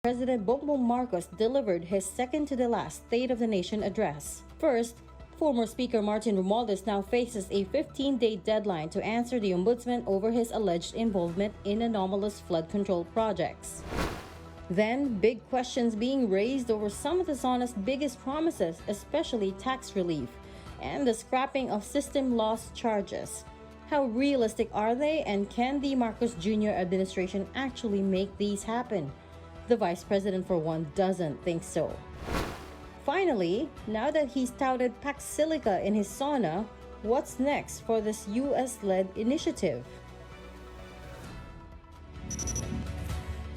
President Bongbong Marcos delivered his second-to-the-last State of the Nation address. First, former Speaker Martin Romualdez now faces a 15-day deadline to answer the Ombudsman over his alleged involvement in anomalous flood control projects. Then, big questions being raised over some of the SONA's biggest promises, especially tax relief, and the scrapping of system loss charges. How realistic are they, and can the Marcos Jr. administration actually make these happen? The Vice President, for one, doesn't think so. Finally, now that he's touted Pax Silica in his SONA, what's next for this US-led initiative?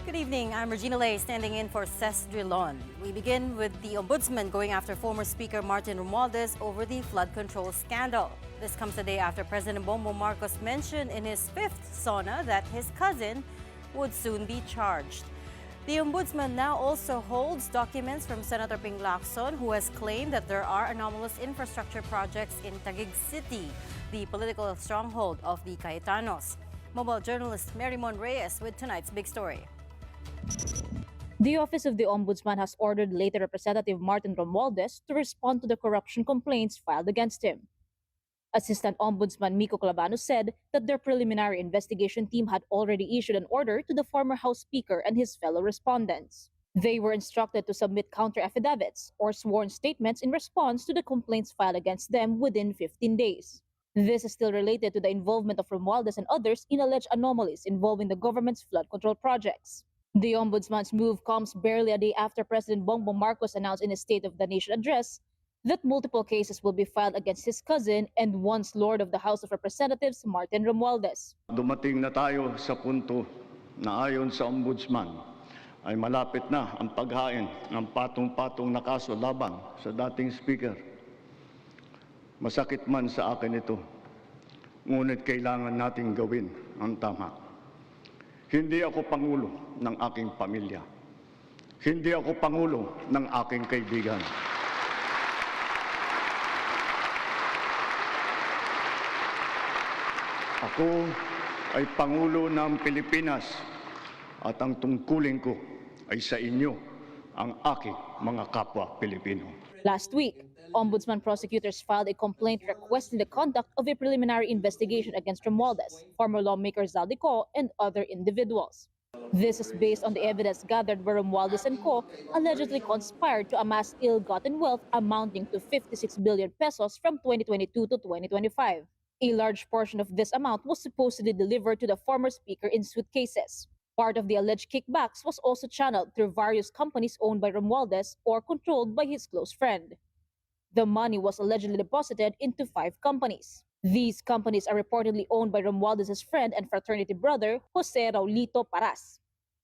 Good evening, I'm Regina Lay, standing in for Ces Oreña-Drilon. We begin with the Ombudsman going after former Speaker Martin Romualdez over the flood control scandal. This comes a day after President Bongbong Marcos mentioned in his fifth SONA that his cousin would soon be charged. The Ombudsman now also holds documents from Senator Ping Lacson, who has claimed that there are anomalous infrastructure projects in Taguig City, the political stronghold of the Cayetanos. Mobile journalist Mary Mon Reyes with tonight's big story. The Office of the Ombudsman has ordered later Representative Martin Romualdez to respond to the corruption complaints filed against him. Assistant Ombudsman Miko Clavano said that their preliminary investigation team had already issued an order to the former House Speaker and his fellow respondents. They were instructed to submit counter-affidavits or sworn statements in response to the complaints filed against them within 15 days. This is still related to the involvement of Romualdez and others in alleged anomalies involving the government's flood control projects. The Ombudsman's move comes barely a day after President Bongbong Marcos announced in his State of the Nation address that multiple cases will be filed against his cousin and once Lord of the House of Representatives, Martin Romualdez. Dumating na tayo sa punto na ayon sa Ombudsman ay malapit na ang paghain ng patong-patong na kaso laban sa dating Speaker. Masakit man sa akin ito, ngunit kailangan nating gawin ang tama. Hindi ako pangulo ng aking pamilya. Hindi ako pangulo ng aking kaibigan. Ako ay Pangulo ng Pilipinas at ang tungkulin ko ay sa inyo, ang aking mga kapwa Pilipino. Last week, Ombudsman prosecutors filed a complaint requesting the conduct of a preliminary investigation against Romualdez, former lawmaker Zaldico, and other individuals. This is based on the evidence gathered where Romualdez and co. allegedly conspired to amass ill-gotten wealth amounting to 56 billion pesos from 2022 to 2025. A large portion of this amount was supposedly delivered to the former speaker in suitcases. Part of the alleged kickbacks was also channeled through various companies owned by Romualdez or controlled by his close friend. The money was allegedly deposited into 5 companies. These companies are reportedly owned by Romualdez's friend and fraternity brother, Jose Raulito Paras.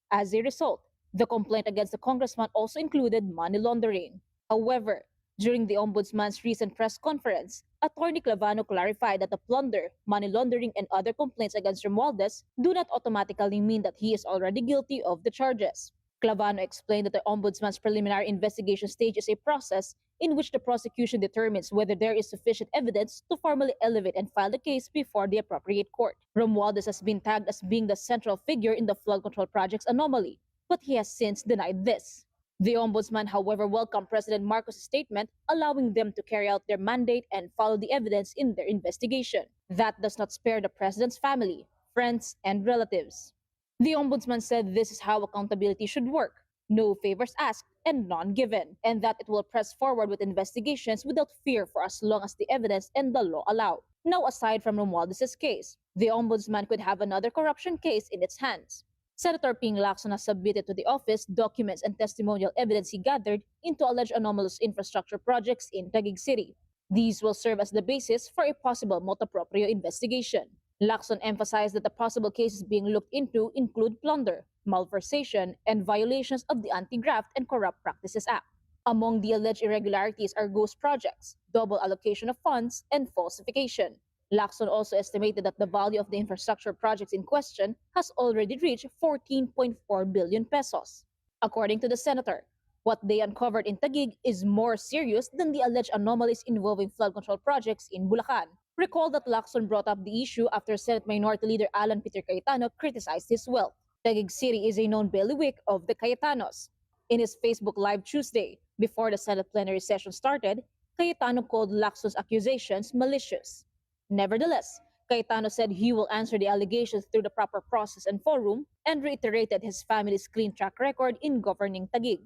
As a result, the complaint against the congressman also included money laundering. However, during the Ombudsman's recent press conference, Attorney Clavano clarified that the plunder, money laundering, and other complaints against Romualdez do not automatically mean that he is already guilty of the charges. Clavano explained that the Ombudsman's preliminary investigation stage is a process in which the prosecution determines whether there is sufficient evidence to formally elevate and file the case before the appropriate court. Romualdez has been tagged as being the central figure in the flood control project's anomaly, but he has since denied this. The Ombudsman, however, welcomed President Marcos' statement allowing them to carry out their mandate and follow the evidence in their investigation. That does not spare the President's family, friends, and relatives. The Ombudsman said this is how accountability should work: no favors asked and none given, and that it will press forward with investigations without fear for as long as the evidence and the law allow. Now, aside from Romualdez's case, the Ombudsman could have another corruption case in its hands. Senator Ping Lacson has submitted to the office documents and testimonial evidence he gathered into alleged anomalous infrastructure projects in Taguig City. These will serve as the basis for a possible motu proprio investigation. Lacson emphasized that the possible cases being looked into include plunder, malversation, and violations of the Anti-Graft and Corrupt Practices Act. Among the alleged irregularities are ghost projects, double allocation of funds, and falsification. Lacson also estimated that the value of the infrastructure projects in question has already reached 14.4 billion pesos. According to the senator, what they uncovered in Taguig is more serious than the alleged anomalies involving flood control projects in Bulacan. Recall that Lacson brought up the issue after Senate Minority Leader Alan Peter Cayetano criticized his wealth. Taguig City is a known bailiwick of the Cayetanos. In his Facebook Live Tuesday, before the Senate plenary session started, Cayetano called Lacson's accusations malicious. Nevertheless, Cayetano said he will answer the allegations through the proper process and forum and reiterated his family's clean track record in governing Taguig.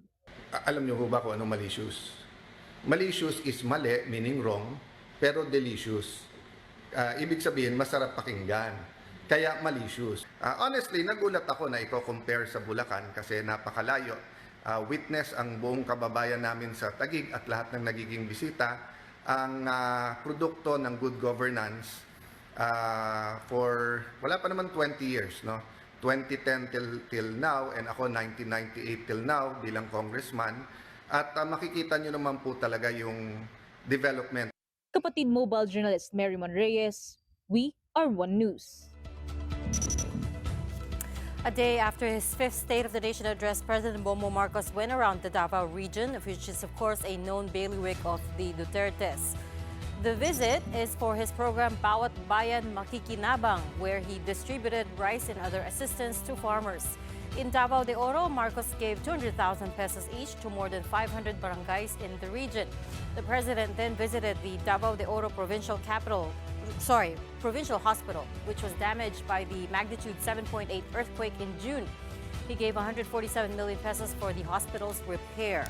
Alam niyo ho ba kung anong malicious? Malicious is mali, meaning wrong, pero delicious. Ibig sabihin, masarap pakinggan. Kaya malicious. Honestly, nagulat ako na i-compare sa Bulacan kasi napakalayo. Witness ang buong kababayan namin sa Taguig at lahat ng nagiging bisita ang produkto ng good governance for wala pa naman 20 years, no? 2010 till now, and ako 1998 till now bilang congressman. At makikita nyo naman po talaga yung development. Kapatid mobile journalist Marymon Reyes, we are One News. A day after his fifth State of the Nation address, President Bongbong Marcos went around the Davao region, which is of course a known bailiwick of the Dutertes. The visit is for his program Bawat Bayan Makikinabang, where he distributed rice and other assistance to farmers. In Davao de Oro, Marcos gave 200,000 pesos each to more than 500 barangays in the region. The president then visited the Davao de Oro Provincial Hospital, which was damaged by the magnitude 7.8 earthquake in June. He gave 147 million pesos for the hospital's repair.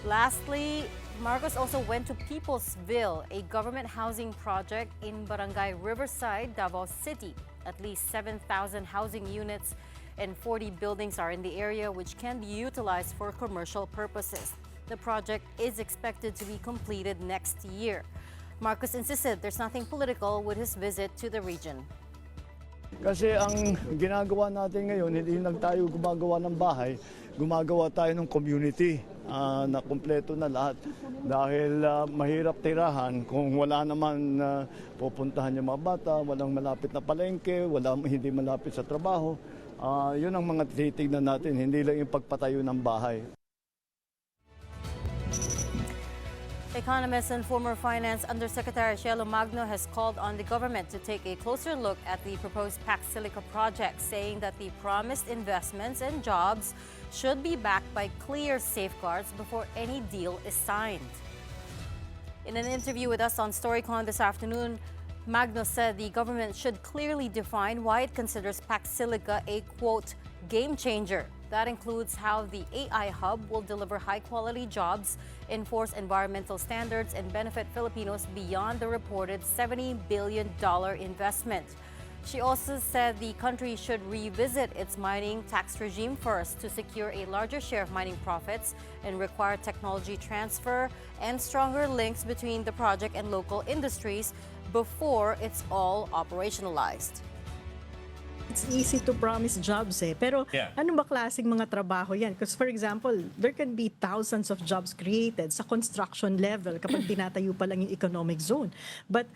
Lastly, Marcos also went to Peoplesville, a government housing project in Barangay Riverside, Davao City. At least 7,000 housing units and 40 buildings are in the area, which can be utilized for commercial purposes. The project is expected to be completed next year. Marcos insisted there's nothing political with his visit to the region. Kasi ang ginagawa natin ngayon, hindi lang tayo gumagawa ng bahay, gumagawa tayo ng community na kumpleto na lahat. Dahil mahirap tirahan kung wala naman pupuntahan yung mga bata, walang malapit na palengke, hindi malapit sa trabaho. Yun ang mga tinitignan natin, hindi lang yung pagpatayo ng bahay. Economist and former Finance Undersecretary Cielo Magno has called on the government to take a closer look at the proposed Pax Silica project, saying that the promised investments and jobs should be backed by clear safeguards before any deal is signed. In an interview with us on StoryCon this afternoon, Magno said the government should clearly define why it considers Pax Silica a, quote, game changer. That includes how the AI hub will deliver high-quality jobs, enforce environmental standards, and benefit Filipinos beyond the reported $70 billion investment. She also said the country should revisit its mining tax regime first to secure a larger share of mining profits and require technology transfer and stronger links between the project and local industries before it's all operationalized. It's easy to promise jobs pero ano ba klaseng mga trabaho yan? Because for example, there can be thousands of jobs created sa construction level kapag tinatayo pa lang yung economic zone. But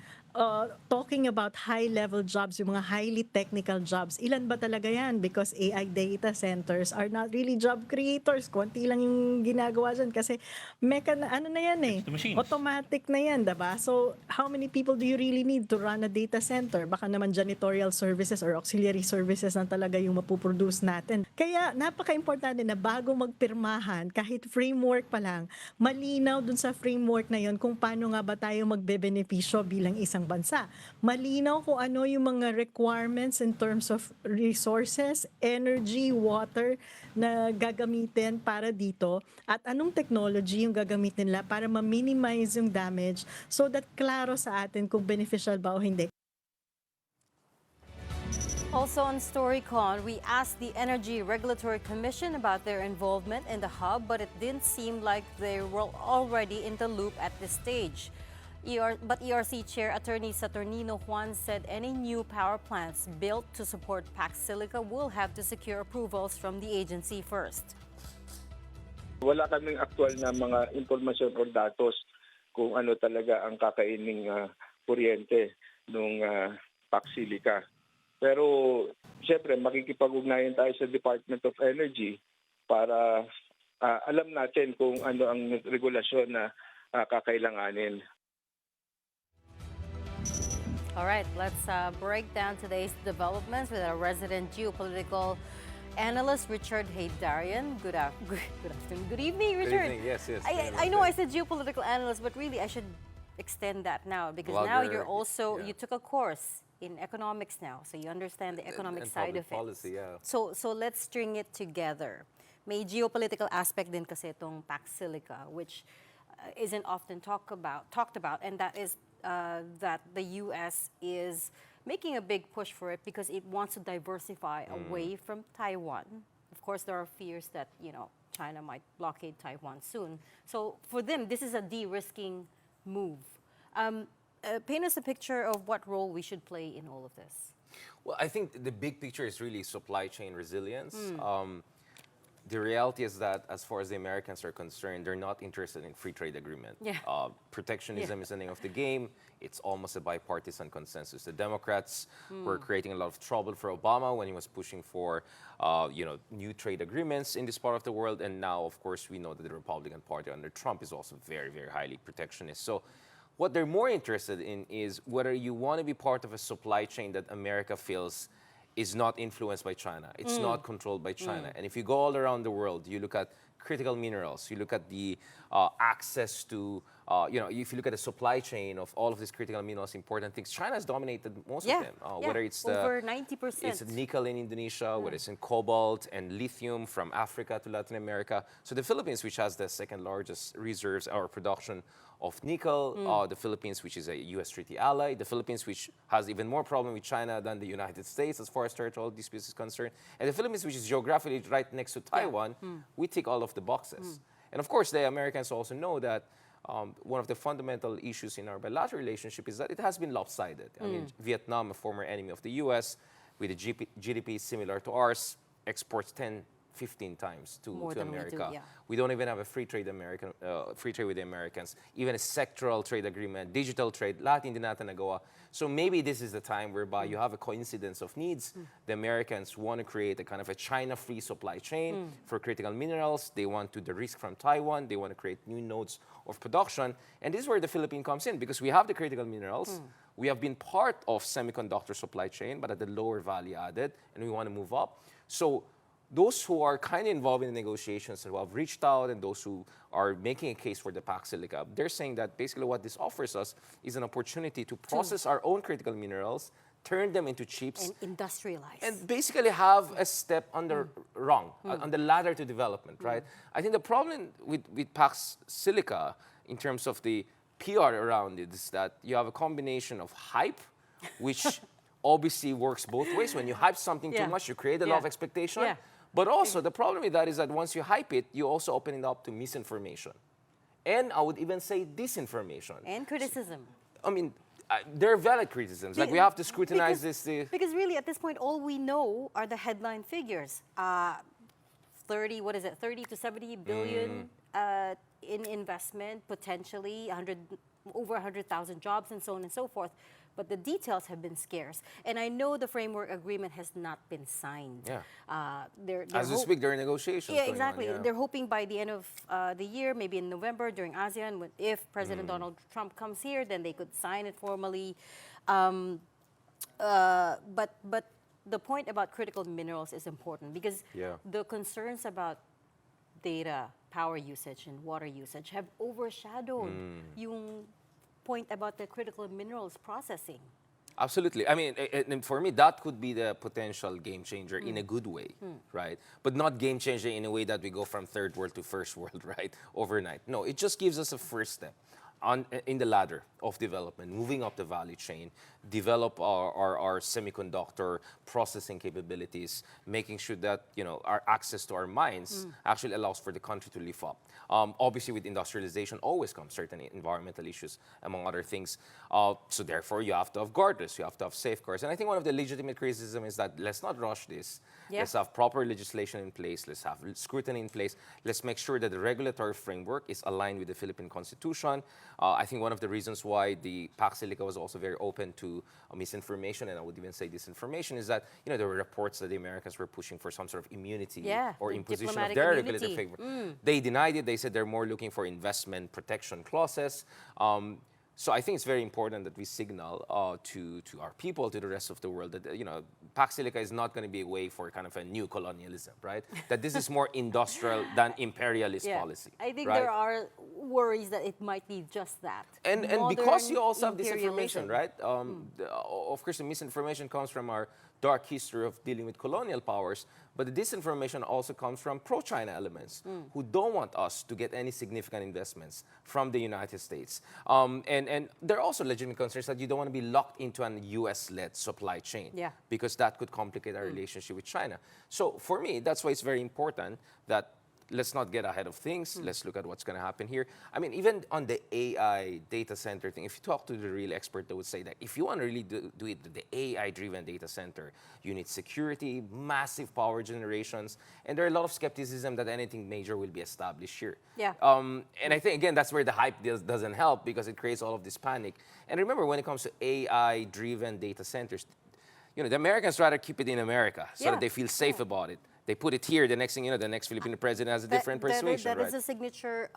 talking about high-level jobs, yung mga highly technical jobs, ilan ba talaga yan? Because AI data centers are not really job creators. Konti lang yung ginagawa dyan kasi ano na yan automatic na yan, diba? So, how many people do you really need to run a data center? Baka naman janitorial services or auxiliary services na talaga yung mapuproduce natin. Kaya, napaka-importante na bago magpirmahan, kahit framework pa lang, malinaw dun sa framework na yon kung paano nga ba tayo magbebenepisyo bilang isang bansa. Malinaw kung ano yung mga requirements in terms of resources, energy, water na gagamitin para dito at anong technology yung gagamitin nila para ma-minimize yung damage so that klaro sa atin kung beneficial ba o hindi. Also on StoryCon, we asked the Energy Regulatory Commission about their involvement in the hub, but it didn't seem like they were already in the loop at this stage. But ERC Chair Attorney Saturnino Juan said any new power plants built to support Pax Silica will have to secure approvals from the agency first. Wala kaming aktual na mga impormasyon o datos kung ano talaga ang kakaining kuryente ng Pax Silica. Pero siyempre makikipag-ugnayan tayo sa Department of Energy para alam natin kung ano ang regulasyon na kakailanganin. All right, let's break down today's developments with our resident geopolitical analyst Richard Haydarian. Good afternoon. Good evening, Richard. Good evening. Yes, yes. I know I said geopolitical analyst, but really I should extend that now because now Blogger, you're also, yeah. you took a course in economics now, so you understand the economic and side public of it. policy, yeah. So let's string it together. May geopolitical aspect din kasi itong Pax Silica, which isn't often talked about, and that is that the U.S. is making a big push for it because it wants to diversify away from Taiwan. Of course, there are fears that, China might blockade Taiwan soon. So for them, this is a de-risking move. Paint us a picture of what role we should play in all of this. Well, I think the big picture is really supply chain resilience. The reality is that as far as the Americans are concerned, they're not interested in free trade agreement. Yeah. Protectionism is the name of the game. It's almost a bipartisan consensus. The Democrats were creating a lot of trouble for Obama when he was pushing for new trade agreements in this part of the world. And now, of course, we know that the Republican Party under Trump is also very, very highly protectionist. So what they're more interested in is whether you want to be part of a supply chain that America feels is not influenced by China. It's not controlled by China. And if you go all around the world, you look at critical minerals, you look at the access to, if you look at the supply chain of all of these critical minerals, important things, China has dominated most of them. Whether it's over 90%. It's nickel in Indonesia, whether it's in cobalt and lithium from Africa to Latin America. So the Philippines, which has the second largest reserves or production of nickel, the Philippines, which is a U.S. treaty ally, the Philippines, which has even more problem with China than the United States as far as territorial disputes is concerned, and the Philippines, which is geographically right next to Taiwan, we tick all of the boxes. And of course, the Americans also know that one of the fundamental issues in our bilateral relationship is that it has been lopsided. I mean, Vietnam, a former enemy of the U.S., with a GDP similar to ours, exports 10-15 times to America. We don't even have a free trade with the Americans. Even a sectoral trade agreement, digital trade, lahat hindi natin nagawa. So maybe this is the time whereby you have a coincidence of needs. The Americans want to create a kind of a China-free supply chain for critical minerals. They want to de-risk from Taiwan. They want to create new nodes of production. And this is where the Philippines comes in because we have the critical minerals. We have been part of semiconductor supply chain, but at the lower value added, and we want to move up. So those who are kind of involved in the negotiations and who have reached out and those who are making a case for the Pax Silica, they're saying that basically what this offers us is an opportunity to process our own critical minerals, turn them into chips, and industrialize. and basically have a step on the on the ladder to development, right? I think the problem with Pax Silica in terms of the PR around it is that you have a combination of hype, which obviously works both ways. When you hype something too much, you create a lot of expectation. But also, the problem with that is that once you hype it, you also open it up to misinformation. And I would even say disinformation. And criticism. I mean, there are valid criticisms. Like, we have to scrutinize this. Because really, at this point, all we know are the headline figures. 30 to 70 billion in investment, potentially over 100,000 jobs, and so on and so forth. But the details have been scarce. And I know the framework agreement has not been signed. Yeah. As we speak, there are negogations. Yeah, exactly. They're hoping by the end of the year, maybe in November during ASEAN, if President Donald Trump comes here, then they could sign it formally. But the point about critical minerals is important because the concerns about data, power usage, and water usage have overshadowed yung point about the critical minerals processing. Absolutely. I mean, and for me, that could be the potential game changer in a good way, right? But not game changer in a way that we go from third world to first world, right? Overnight. No, it just gives us a first step in the ladder of development, moving up the value chain, develop our semiconductor processing capabilities, making sure that our access to our mines actually allows for the country to live up. Obviously, with industrialization always comes certain environmental issues, among other things. So therefore, you have to have guardrails, you have to have safeguards. And I think one of the legitimate criticism is that let's not rush this. Let's have proper legislation in place. Let's have scrutiny in place. Let's make sure that the regulatory framework is aligned with the Philippine Constitution. I think one of the reasons why the Pax Silica was also very open to misinformation, and I would even say disinformation, is that there were reports that the Americans were pushing for some sort of immunity or imposition of their regulatory framework. They denied it. They said they're more looking for investment protection clauses. So I think it's very important that we signal to our people, to the rest of the world, that Pax Silica is not going to be a way for kind of a new colonialism, right? That this is more industrial than imperialist policy. I think right? there are worries that it might be just that. And because you also have Modern disinformation, right? Of course, the misinformation comes from our dark history of dealing with colonial powers, but the disinformation also comes from pro-China elements who don't want us to get any significant investments from the United States. And there are also legitimate concerns that you don't want to be locked into an US-led supply chain because that could complicate our relationship with China. So for me, that's why it's very important that let's not get ahead of things. Let's look at what's going to happen here. I mean, even on the AI data center thing, if you talk to the real expert, they would say that if you want to really do it, the AI-driven data center, you need security, massive power generations, and there are a lot of skepticism that anything major will be established here. Yeah. And I think, again, that's where the hype doesn't help because it creates all of this panic. And remember, when it comes to AI-driven data centers, the Americans rather keep it in America so that they feel safe about it. They put it here. The next thing you know, the next Filipino president has a different persuasion. That right? is a signature,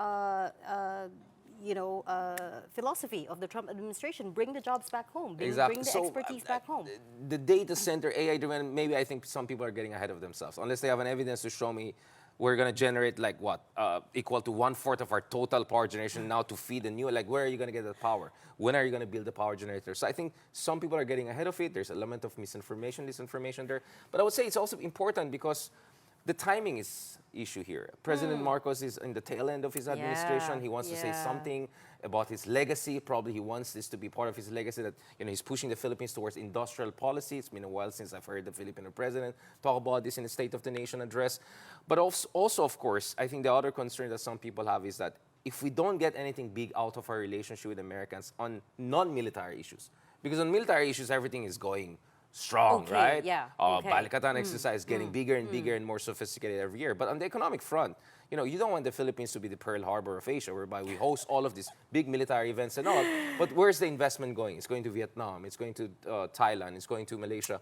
philosophy of the Trump administration. Bring the jobs back home. Bring the expertise back home. The data center AI-driven, maybe I think some people are getting ahead of themselves. Unless they have an evidence to show me we're going to generate like what? Equal to 1/4 of our total power generation now to feed the new. Like, where are you going to get that power? When are you going to build the power generator? So I think some people are getting ahead of it. There's an element of misinformation, disinformation there. But I would say it's also important because the timing is issue here. President Marcos is in the tail end of his administration. He wants to say something about his legacy. Probably he wants this to be part of his legacy that he's pushing the Philippines towards industrial policy. It's been a while since I've heard the Filipino president talk about this in the State of the Nation address. But also, of course, I think the other concern that some people have is that if we don't get anything big out of our relationship with Americans on non-military issues, because on military issues, everything is going strong, right? Yeah. Balikatan exercise getting bigger and bigger and more sophisticated every year. But on the economic front, you don't want the Philippines to be the Pearl Harbor of Asia, whereby we host all of these big military events and all. But where's the investment going? It's going to Vietnam. It's going to Thailand. It's going to Malaysia.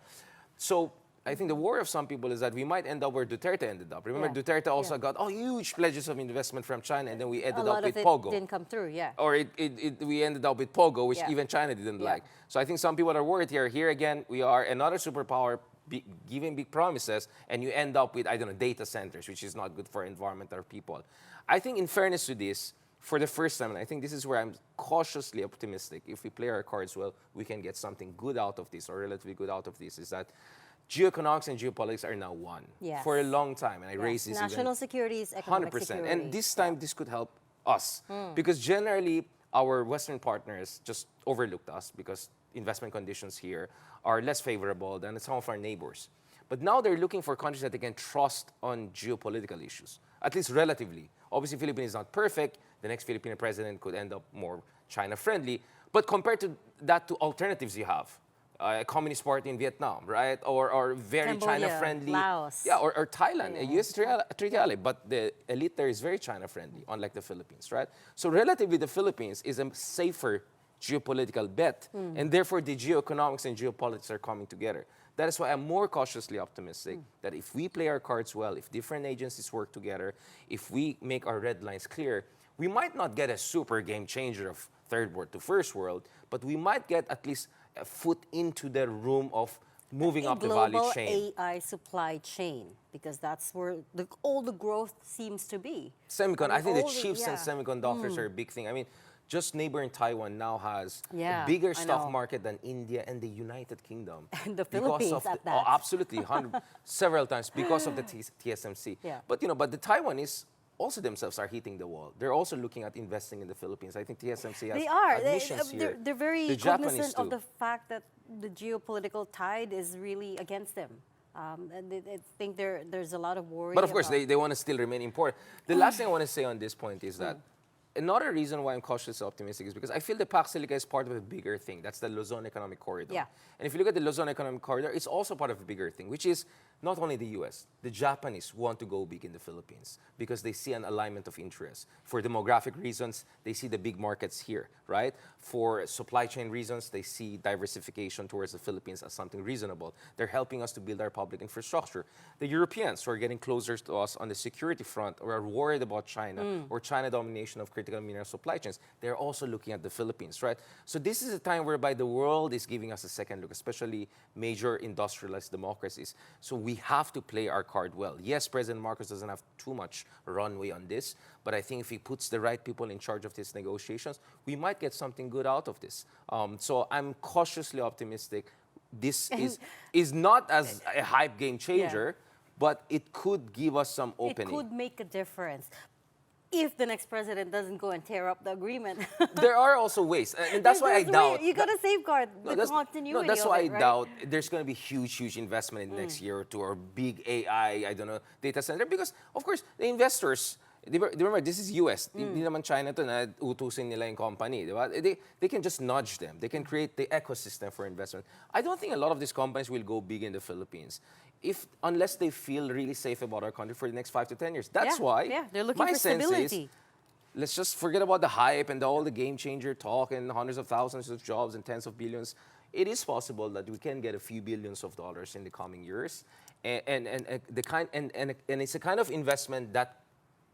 So I think the worry of some people is that we might end up where Duterte ended up. Remember, Duterte also got huge pledges of investment from China, and then we ended up with Pogo. Didn't come through, Or we ended up with Pogo, which even China didn't like. So I think some people are worried here. Here again, we are another superpower giving big promises, and you end up with, data centers, which is not good for environmental people. I think in fairness to this, for the first time, and I think this is where I'm cautiously optimistic, if we play our cards well, we can get something good out of this, or relatively good out of this, is that geoeconomics and geopolitics are now one for a long time. And I raise this national security is economic 100%. security. And this time, this could help us. Because generally, our Western partners just overlooked us because investment conditions here are less favorable than some of our neighbors. But now they're looking for countries that they can trust on geopolitical issues, at least relatively. Obviously, Philippines is not perfect. The next Filipino president could end up more China-friendly. But compared to that, to alternatives you have, a communist party in Vietnam, right? Or very Cambodia, China-friendly. Laos. Yeah, or Thailand, a U.S. treaty ally. But the elite there is very China-friendly, unlike the Philippines, right? So relatively, the Philippines is a safer geopolitical bet. And therefore, the geoeconomics and geopolitics are coming together. That is why I'm more cautiously optimistic that if we play our cards well, if different agencies work together, if we make our red lines clear, we might not get a super game changer of third world to first world, but we might get at least a foot into the room of moving up the value chain. Global AI supply chain, because that's where all the growth seems to be. I think the chips and semiconductors are a big thing. I mean, just neighboring Taiwan now has a bigger stock market than India and the United Kingdom. And the Philippines at that. Oh, absolutely, several times because of the TSMC. But but the Taiwanese also themselves are hitting the wall. They're also looking at investing in the Philippines. I think TSMC has admissions here. They're very the cognizant of the fact that the geopolitical tide is really against them. And I think there's a lot of worry. But of course, they want to still remain important. The last thing I want to say on this point is that another reason why I'm cautiously optimistic is because I feel the Pax Silica is part of a bigger thing. That's the Luzon Economic Corridor. Yeah. And if you look at the Luzon Economic Corridor, it's also part of a bigger thing, which is not only the U.S., the Japanese want to go big in the Philippines because they see an alignment of interests. For demographic reasons, they see the big markets here, right? For supply chain reasons, they see diversification towards the Philippines as something reasonable. They're helping us to build our public infrastructure. The Europeans, who are getting closer to us on the security front or are worried about China or China domination of critical critical mineral supply chains, they're also looking at the Philippines, right? So this is a time whereby the world is giving us a second look, especially major industrialized democracies. So we have to play our card well. Yes, President Marcos doesn't have too much runway on this, but I think if he puts the right people in charge of these negotiations, we might get something good out of this. So I'm cautiously optimistic. This is not as a hype game changer, but it could give us some opening. It could make a difference if the next president doesn't go and tear up the agreement. There are also ways, and that's why I doubt. You got to safeguard the continuity. That's of why it, I right? doubt there's going to be huge investment in the next year or two, or big AI, I don't know, data center, because of course the investors. Remember, this is US. Hindi naman China to na utusin nila yung company. Diba? They can just nudge them. They can create the ecosystem for investment. I don't think a lot of these companies will go big in the Philippines unless they feel really safe about our country for the next 5 to 10 years. That's why they're looking my for sense stability. is, let's just forget about the hype and all the game changer talk and hundreds of thousands of jobs and tens of billions. It is possible that we can get a few billions of dollars in the coming years, and it's a kind of investment that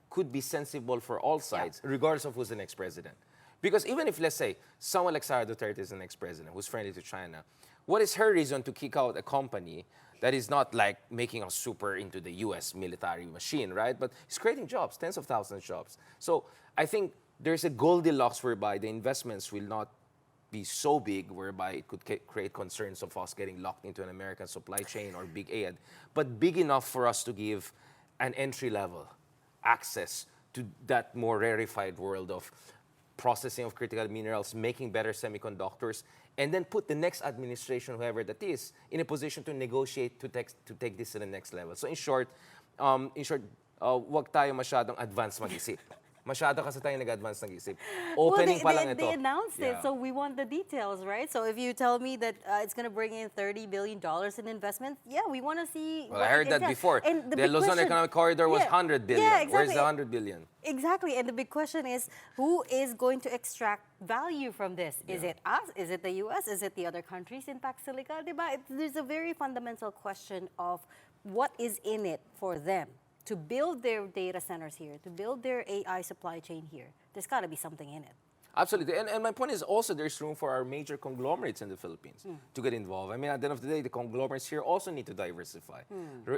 could be sensible for all sides, regardless of who's the next president. Because even if, let's say, someone like Sara Duterte is the next president, who's friendly to China, what is her reason to kick out a company that is not like making us super into the US military machine, right? But it's creating jobs, tens of thousands of jobs. So I think there's a Goldilocks whereby the investments will not be so big whereby it could create concerns of us getting locked into an American supply chain or big aid, but big enough for us to give an entry level access to that more rarefied world of processing of critical minerals, making better semiconductors, and then put the next administration, whoever that is, in a position to negotiate to take this to the next level. So in short, wag tayo masyadong advance mag-isip. Masyado kasi tayo nag-advance ng-isip. Opening pa lang ito. They announced it, so we want the details, right? So if you tell me that it's going to bring in $30 billion in investment, we want to see. Well, I heard that before. The Luzon Economic Corridor was $100 billion. Yeah, exactly. Where's the $100 billion? Exactly, and the big question is, who is going to extract value from this? Is it us? Is it the US? Is it the other countries in Pax Silica? There's a very fundamental question of what is in it for them to build their data centers here, to build their AI supply chain here. There's got to be something in it. Absolutely. And my point is also there's room for our major conglomerates in the Philippines to get involved. I mean, at the end of the day, the conglomerates here also need to diversify.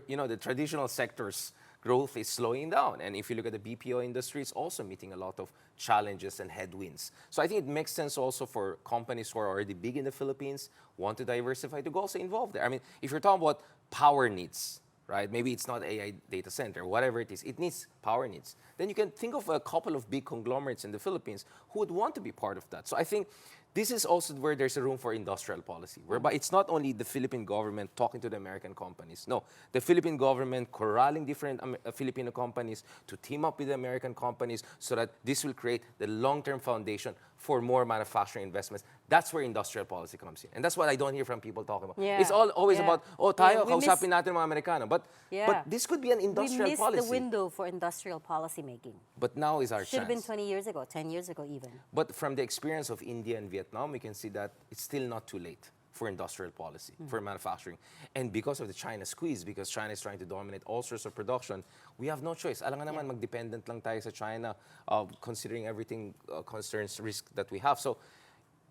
You know, the traditional sectors' growth is slowing down. And if you look at the BPO industry, it's also meeting a lot of challenges and headwinds. So I think it makes sense also for companies who are already big in the Philippines, want to diversify, to go also involved there. I mean, if you're talking about power needs, right? Maybe it's not AI data center, whatever it is. It needs power needs. Then you can think of a couple of big conglomerates in the Philippines who would want to be part of that. So I think this is also where there's a room for industrial policy, whereby it's not only the Philippine government talking to the American companies. No, the Philippine government corralling different Filipino companies to team up with the American companies so that this will create the long-term foundation for more manufacturing investments. That's where industrial policy comes in. And that's what I don't hear from people talking about. It's always about, tayo, kausapin natin mga Amerikano. But this could be an industrial policy. We missed the window for industrial policy making. But now is our chance. Should have been 20 years ago, 10 years ago even. But from the experience of India and Vietnam, we can see that it's still not too late for industrial policy, for manufacturing. And because of the China squeeze, because China is trying to dominate all sorts of production, we have no choice. Alam nga naman, mag-dependent lang tayo sa China, considering everything concerns risk that we have. So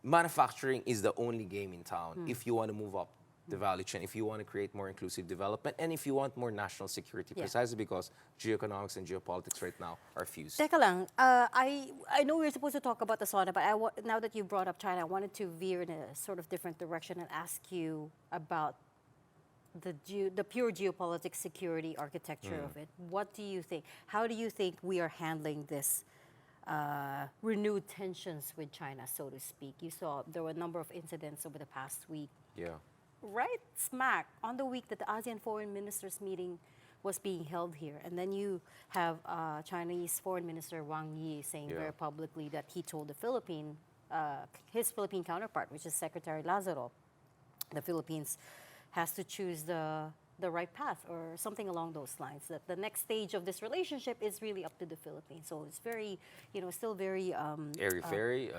manufacturing is the only game in town if you want to move up the value chain, if you want to create more inclusive development, and if you want more national security, precisely because geoeconomics and geopolitics right now are fused. Teka lang, I know we were supposed to talk about the SONA, but now that you brought up China, I wanted to veer in a sort of different direction and ask you about the pure geopolitics security architecture of it. What do you think? How do you think we are handling this renewed tensions with China, so to speak? You saw there were a number of incidents over the past week. Right smack on the week that the ASEAN Foreign Ministers meeting was being held here. And then you have Chinese Foreign Minister Wang Yi saying very publicly that he told his Philippine counterpart, which is Secretary Lazaro, the Philippines has to choose the right path or something along those lines, that the next stage of this relationship is really up to the Philippines. So it's very, still very... airy-fairy?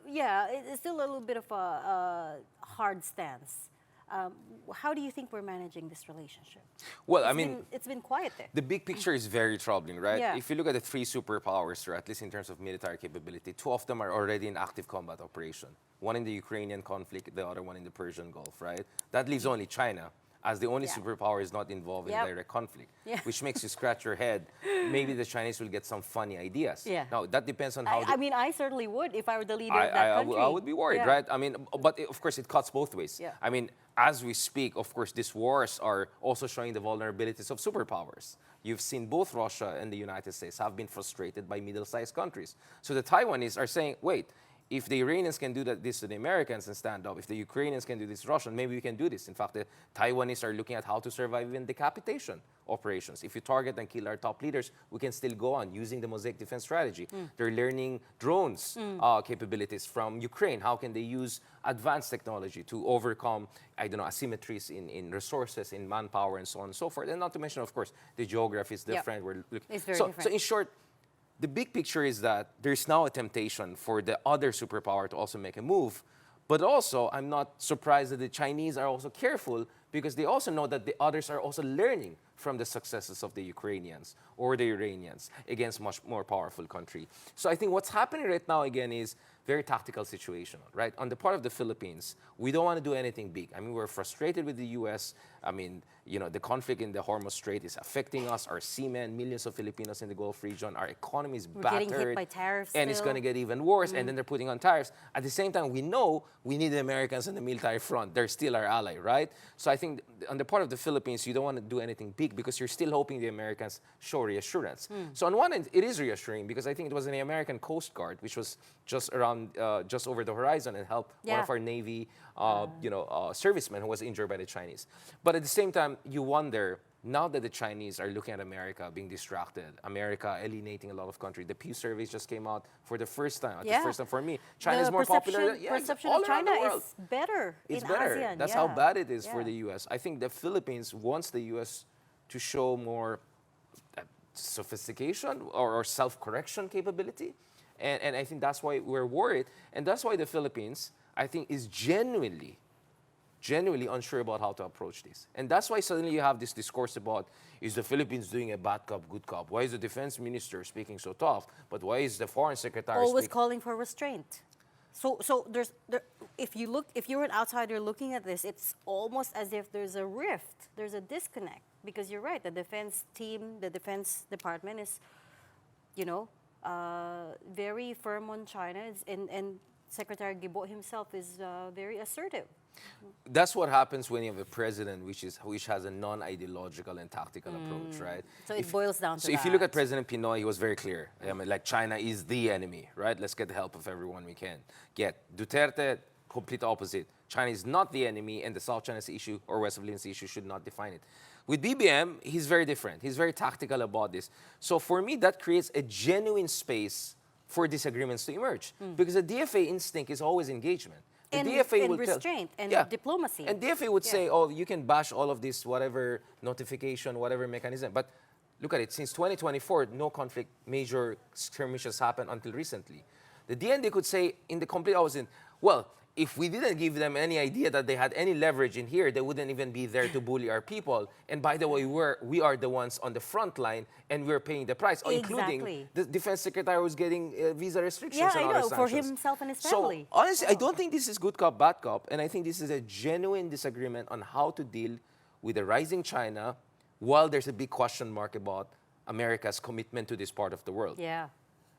Yeah, it's still a little bit of a hard stance. How do you think we're managing this relationship? Well, It's been quiet there. the big picture is very troubling, right? Yeah. If you look at the three superpowers, or at least in terms of military capability, two of them are already in active combat operation. One in the Ukrainian conflict, the other one in the Persian Gulf, right? That leaves only China as the only Yeah. superpower is not involved in Yep. direct conflict, Yeah. which makes you scratch your head. Maybe the Chinese will get some funny ideas. Yeah. Now, that depends on how I mean, I certainly would if I were the leader of that country. I would be worried, Yeah. right? I mean, but of course, it cuts both ways. Yeah. I mean, as we speak, of course, these wars are also showing the vulnerabilities of superpowers. You've seen both Russia and the United States have been frustrated by middle-sized countries. So the Taiwanese are saying, wait, if the Iranians can do this to the Americans and stand up, if the Ukrainians can do this to Russian, maybe we can do this. In fact, the Taiwanese are looking at how to survive even decapitation operations. If you target and kill our top leaders, we can still go on using the Mosaic defense strategy. They're learning drones capabilities from Ukraine. How can they use advanced technology to overcome, I don't know, asymmetries in resources, in manpower, and so on and so forth. And not to mention, of course, the geography is different. We're looking. It's very so different. in short, the big picture is that there's now a temptation for the other superpower to also make a move. But also, I'm not surprised that the Chinese are also careful because they also know that the others are also learning from the successes of the Ukrainians or the Iranians against much more powerful country. So I think what's happening right now, again, is very tactical situation, right? On the part of the Philippines, we don't want to do anything big. I mean, we're frustrated with the U.S. I mean, you know, the conflict in the Hormuz Strait is affecting us, our seamen, millions of Filipinos in the Gulf region. Our economy is battered. Getting hit by tariffs and it's still. going to get even worse. And then they're putting on tariffs. At the same time, we know we need the Americans on the military front. They're still our ally, right? So I think on the part of the Philippines, you don't want to do anything big because you're still hoping the Americans show reassurance. So on one end, it is reassuring because I think it was in the American Coast Guard, which was just around, just over the horizon and helped one of our Navy, servicemen who was injured by the Chinese. But at the same time, you wonder, now that the Chinese are looking at America being distracted, America alienating a lot of countries, the Pew surveys just came out for the first time. At the first time for me, China is more popular. Perception all of around China the world. is better It's in better. ASEAN. That's how bad it is for the U.S. I think the Philippines wants the U.S. to show more sophistication or self-correction capability. And I think that's why we're worried. And that's why the Philippines, I think, is genuinely unsure about how to approach this. And that's why suddenly you have this discourse about, is the Philippines doing a bad cop, good cop? Why is the defense minister speaking so tough? But why is the foreign secretary always calling for restraint? So if you're an outsider looking at this, it's almost as if there's a rift, there's a disconnect. Because you're right, the defense team, the defense department is, very firm on China, and Secretary Gibo himself is very assertive. That's what happens when you have a president which has a non-ideological and tactical approach, right? So it boils down to So if you look at President Pinoy, he was very clear. I mean, like, China is the enemy, right? Let's get the help of everyone we can get. Duterte, complete opposite. China is not the enemy, and the South China Sea issue or West of Philippines issue should not define it. With BBM, he's very different. He's very tactical about this. So for me, that creates a genuine space for disagreements to emerge. Because the DFA instinct is always engagement. The DFA will restraint and diplomacy. And DFA would say, oh, you can bash all of this, whatever notification, whatever mechanism. But look at it, since 2024, no conflict, major skirmishes happened until recently. The DND could say in the complete opposite, well, if we didn't give them any idea that they had any leverage in here, they wouldn't even be there to bully our people. And by the way, we are the ones on the front line, and we're paying the price, including the defense secretary who's getting visa restrictions and other sanctions. For himself and his family. So honestly, I don't think this is good cop, bad cop, and I think this is a genuine disagreement on how to deal with a rising China, while there's a big question mark about America's commitment to this part of the world. Yeah.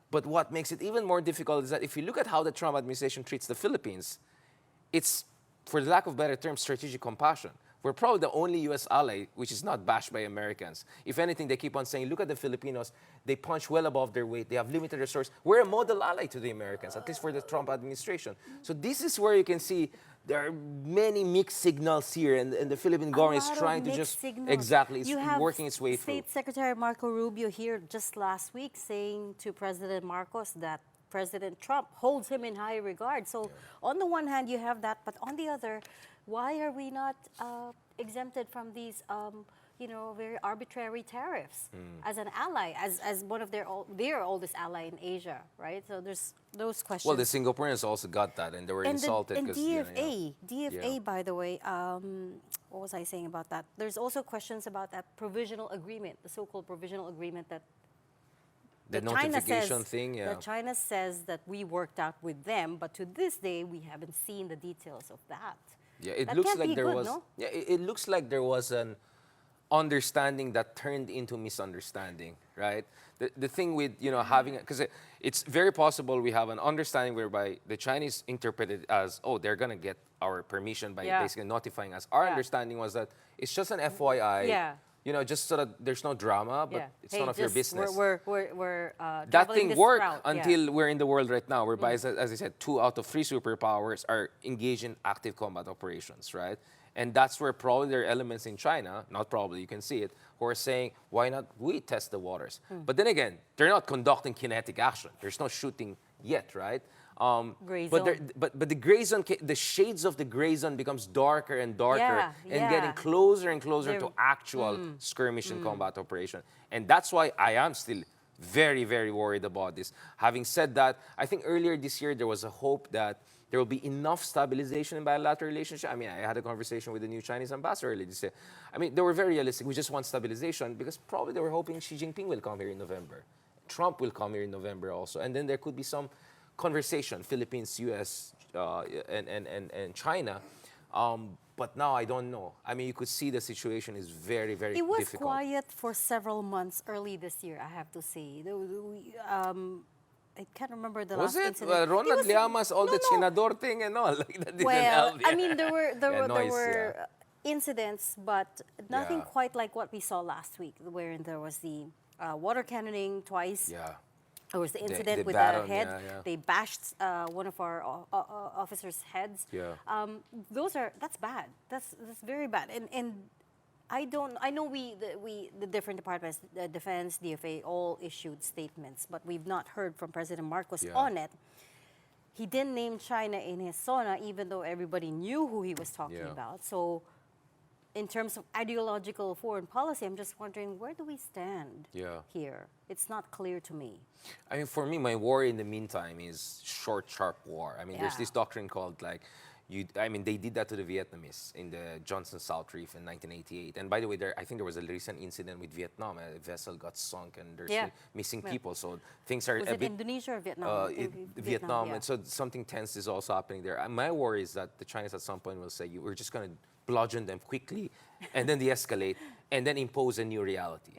But what makes it even more difficult is that if you look at how the Trump administration treats the Philippines, it's, for the lack of better term, strategic compassion. We're probably the only U.S. ally which is not bashed by Americans. If anything, they keep on saying, look at the Filipinos, they punch well above their weight, they have limited resources. We're a model ally to the Americans, at least for the Trump administration. So this is where you can see there are many mixed signals here, and the Philippine government is trying to just... Signals. Exactly, it's you have working its way through. State Secretary Marco Rubio here just last week saying to President Marcos that President Trump holds him in high regard. So on the one hand, you have that, but on the other, why are we not exempted from these very arbitrary tariffs as an ally, as one of their oldest ally in Asia, right? So there's those questions. Well, the Singaporeans also got that, and they were insulted. And because DFA, by the way, what was I saying about that? There's also questions about that provisional agreement, the so-called provisional agreement that the China notification says, thing, that China says that we worked out with them, but to this day we haven't seen the details of that. Yeah, it That looks can't like be there good, was. no? Yeah, it looks like there was an understanding that turned into misunderstanding, right? The thing with having, because it's very possible we have an understanding whereby the Chinese interpret it as, oh, they're gonna get our permission by basically notifying us. Our understanding was that it's just an FYI. Yeah. Just so that there's no drama, but it's Hey, none of your just business. We're That traveling thing this worked route. until we're in the world right now, whereby, as I said, 2 out of 3 superpowers are engaged in active combat operations, right? And that's where probably there are elements in China, not probably, you can see it, who are saying, why not we test the waters? But then again, they're not conducting kinetic action. There's no shooting yet, right? Gray but zone. the gray zone, the shades of the gray zone becomes darker and darker and getting Yeah. closer and closer They're- to actual skirmish and combat operation. And that's why I am still very, very worried about this. Having said that, I think earlier this year there was a hope that there will be enough stabilization in bilateral relationship. I mean, I had a conversation with the new Chinese ambassador earlier this year. I mean, they were very realistic. We just want stabilization because probably they were hoping Xi Jinping will come here in November. Trump will come here in November also. And then there could be some conversation, Philippines, US, and China. But now I don't know. I mean, you could see the situation is very, very It was difficult. quiet for several months early this year, I have to say. I can't remember the Was last it? incident. Ronald was- Llamas, all no, the no. Chinador thing and all. Like, that didn't Well, help. I mean, there were noise, incidents, but nothing Yeah. quite like what we saw last week, wherein there was the water cannoning twice. Yeah. There was the incident the with baton, the head. yeah. They bashed one of our officers' heads. Yeah. That's bad. That's very bad. And I know the different departments, the defense, DFA, all issued statements, but we've not heard from President Marcos on it. He didn't name China in his SONA, even though everybody knew who he was talking about. So, in terms of ideological foreign policy, I'm just wondering, where do we stand here? It's not clear to me. I mean, for me, my worry in the meantime is short, sharp war. I mean, there's this doctrine called they did that to the Vietnamese in the Johnson South Reef in 1988. And by the way, I think there was a recent incident with Vietnam. A vessel got sunk and there's missing people. So things are Was a it bit... Indonesia or Vietnam? Vietnam. Yeah. And so something tense is also happening there. And my worry is that the Chinese at some point will say, we're just going to bludgeon them quickly and then de-escalate and then impose a new reality.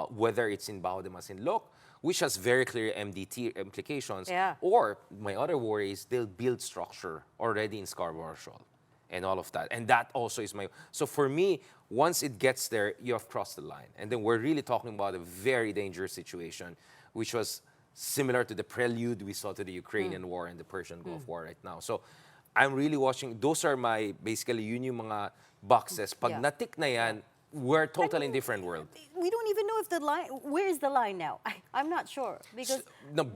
Whether it's in Bao de Masinloc, which has very clear MDT implications, or my other worry is they'll build structure already in Scarborough Shoal and all of that. And that also is so for me, once it gets there, you have crossed the line. And then we're really talking about a very dangerous situation, which was similar to the prelude we saw to the Ukrainian war and the Persian Gulf War right now. So I'm really watching. Those are my, basically, yun yung mga boxes. Pag natik na yan, we're totally in different world. We don't even know if the line, where is the line now? I'm not sure. Because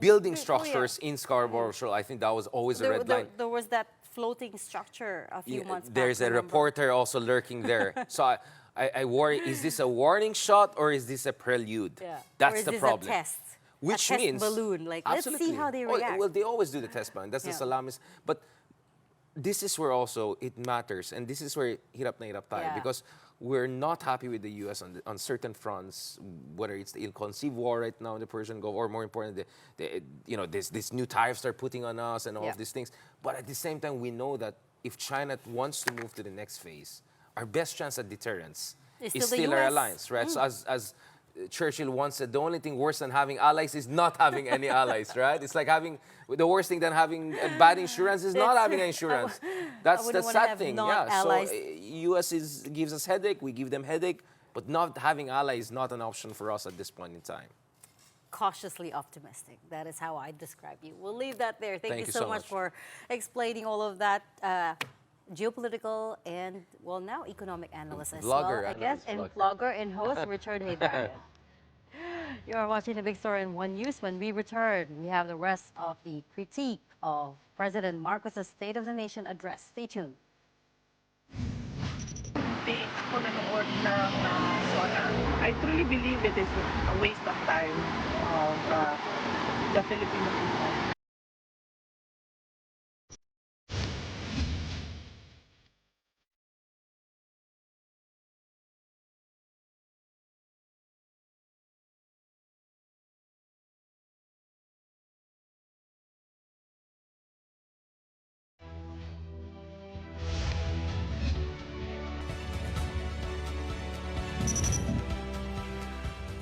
Building structures in Scarborough Shoal, I think that was always a red line. there was that floating structure a few months back. There's a remember? reporter also lurking there. So I worry, is this a warning shot or is this a prelude? That's or is the this problem. A test? Which a test means balloon. Like, let's see how they react. Well, they always do the test balloon. That's the salamis. But this is where also it matters, and this is where hirap na hirap tayo because we're not happy with the U.S. on certain fronts, whether it's the ill-conceived war right now in the Persian Gulf, or more important, this new tariffs they're putting on us and all of these things. But at the same time, we know that if China wants to move to the next phase, our best chance at deterrence is still our alliance, right? So as Churchill once said, the only thing worse than having allies is not having any allies, right? It's like the worst thing than having bad insurance is not having insurance. That's the sad thing. So U.S. gives us headache, we give them headache, but not having allies is not an option for us at this point in time. Cautiously optimistic. That is how I describe you. We'll leave that there. Thank you so much much for explaining all of that. Geopolitical and, well, now economic analyst as Vlogger, well, I guess, and vlogger and host, Richard Hayden. You are watching the Big Story in One News. When we return, we have the rest of the critique of President Marcos' State of the Nation address. Stay tuned. Ako nanood ng Counter-SONA. I truly believe it is a waste of time of the Filipino people.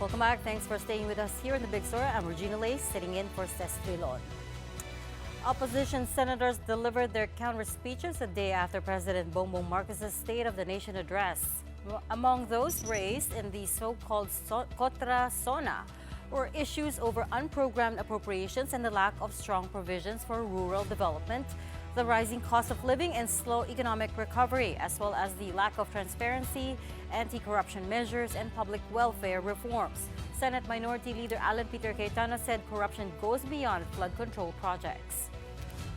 Welcome back. Thanks for staying with us here in the Big Story. I'm Regina Lace, sitting in for Ces Oreña-Drilon. Opposition senators delivered their counter speeches a day after President Bongbong Marcos' State of the Nation address. Among those raised in the so-called Counter-SONA were issues over unprogrammed appropriations and the lack of strong provisions for rural development, the rising cost of living and slow economic recovery, as well as the lack of transparency, anti-corruption measures, and public welfare reforms. Senate Minority Leader Alan Peter Cayetano said corruption goes beyond flood control projects.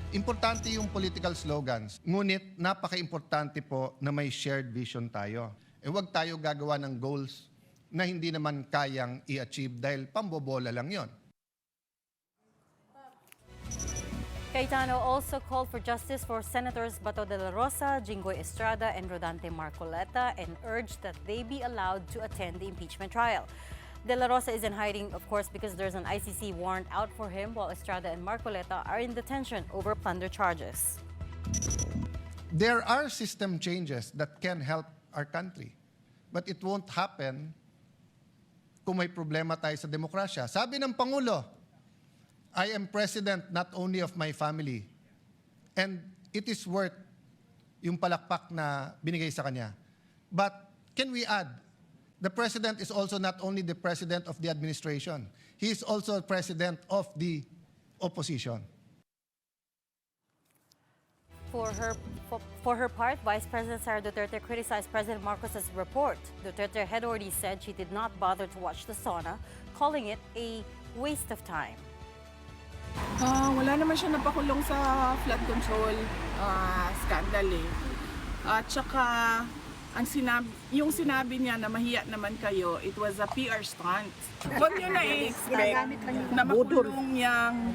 Importante yung political slogans, ngunit napaka-importante po na may shared vision tayo. Huwag tayo gagawa ng goals na hindi naman kayang i-achieve dahil pambobola lang yon. Cayetano also called for justice for Senators Bato de la Rosa, Jinggoy Estrada, and Rodante Marcoleta and urged that they be allowed to attend the impeachment trial. De la Rosa is in hiding, of course, because there's an ICC warrant out for him, while Estrada and Marcoleta are in detention over plunder charges. There are system changes that can help our country, but it won't happen kung may problema tayo sa demokrasya. Sabi ng Pangulo, I am president not only of my family, and it is worth yung palakpak na binigay sa kanya. But can we add, the president is also not only the president of the administration, he is also president of the opposition. For her part, Vice President Sara Duterte criticized President Marcos' report. Duterte had already said she did not bother to watch the SONA, calling it a waste of time. Wala naman siya napakulong sa flood control scandal eh. At saka, yung sinabi niya na mahiya naman kayo, it was a PR stunt. Huwag niyo na-expect na makulong niyang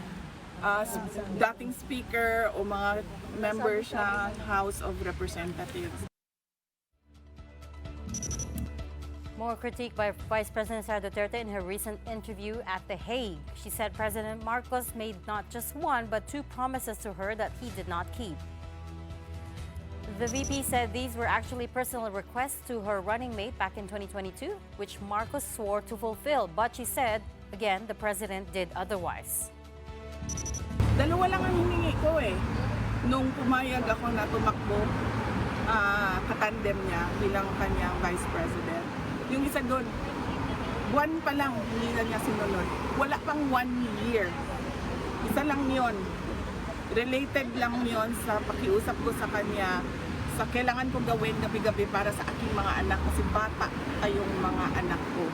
dating speaker o mga members ng House of Representatives. More critique by Vice President Sara Duterte in her recent interview at The Hague. She said President Marcos made not just one but two promises to her that he did not keep. The VP said these were actually personal requests to her running mate back in 2022, which Marcos swore to fulfill. But she said, again, the president did otherwise. Dalawa lang ang hiningi ko eh. Nung pumayag ako na tumakbo, katandem niya bilang kanyang vice president. Yung isa doon, buwan pa lang, hindi na niya sinunod. Wala pang 1 year. Isa lang yon. Related lang yon sa pakiusap ko sa kanya sa kailangan ko gawin gabi-gabi para sa aking mga anak kasi bata ay yung mga anak ko.